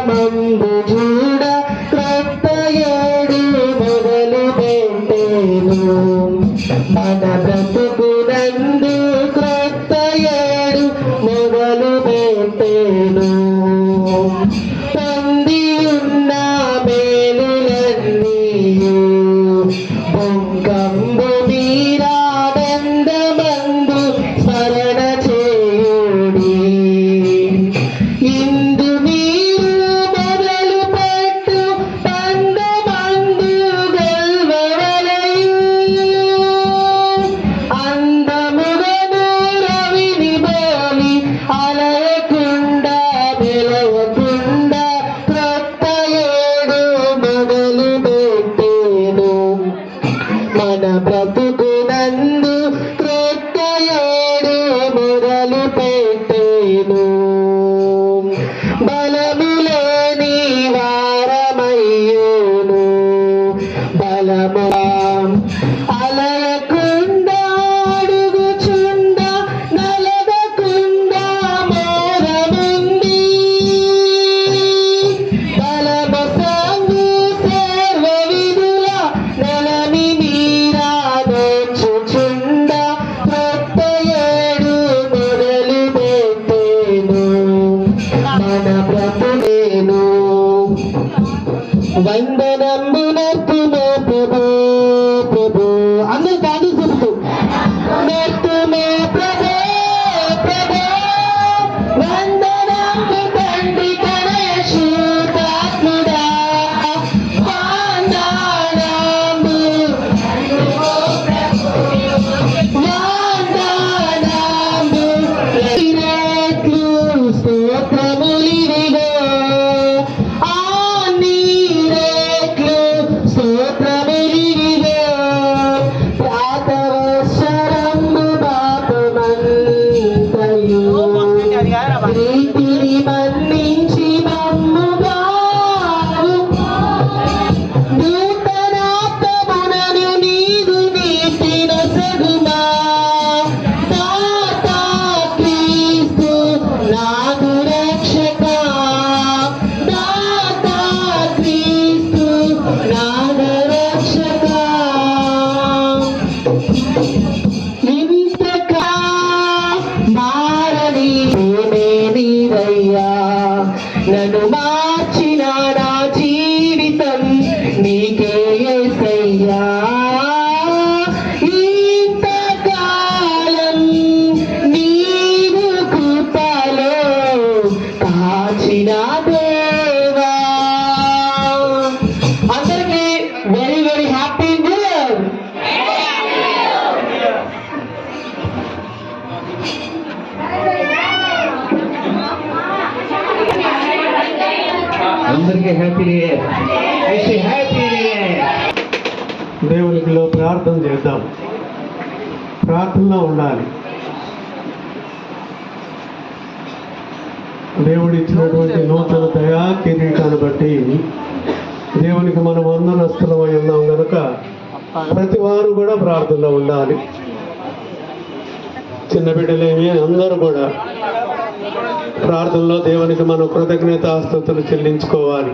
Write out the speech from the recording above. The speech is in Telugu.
మందు చూడ క్రొత్త ఏడు మొదలు పెట్టేను మన బ్రతుకునందు క్రొత్త ఏడు మొదలు పెట్టేను పొంది ఉన్న మేలులన్నీ బొంకంబు మీరానందమందు స్మరణ చేయుడి ఇందు మీరు మొదలు పెట్టు పందమందు గెల్వవలయు అందముగను రవిని బోలి అలయకుండా వెలవకుండా క్రొత్త ఏడు మొదలు పెట్టేను మన బ్రతుకునందు క్రొత్త ఏడు మొదలు పెట్టేను బలము లేని వారమయ్యేను బలము అలయకుండా అడుగుచుండా నలగకుండా మోరముంది బలము సంగు సర్వ విధుల నెలని మీరా నోచుచుండా క్రొత్త ఏడు మొదలు పెట్టేను మన బ్రతుకేను వందనంబునర్తుమే ప్రభు ప్రభు అందరూ దాన్ని చెబుతూ నర్తుమే ప్రభు ప్రభు వందనంబు తండ్రి కనయశూతాత్ముడా వందనంబు వందనంబు రెట్లు స్తోత్రములివిగో ఆ నీరెట్లు స్తోత్రములివిగో ప్రాతవత్సరంబు పాపమంతయు ప్రీతిని మన్నించి మమ్ముగాను నూతనాత్మమునను నీవు నీతిన సగుమా దాతా క్రీస్తు నాదు రక్షక దాతా క్రీస్తు నాదు రక్షక ఇంతకా మారని ప్రేమే నీదయ్యా నన్ను మార్చిన నా జీవితం నీకే యేసయ్యా ఇంతకాలం నీవు కృపలో కాచిన దేవా అందరికీ very very happy new year. అందరికీ happy new year. Happy new year. దేవునిలో ప్రార్థన చేద్దాం. ప్రార్థనలో ఉండాలి. దేవుడు ఇచ్చినటువంటి నూతన దయా కిరీటాన్ని బట్టి దేవునికి మనం వందనస్తులమై ఉన్నాం కనుక ప్రతి వారు కూడా ప్రార్థనలో ఉండాలి. చిన్న బిడ్డలేమి అందరూ కూడా ప్రార్థనలో దేవునికి మనం కృతజ్ఞతాస్తుతులు చెల్లించుకోవాలి.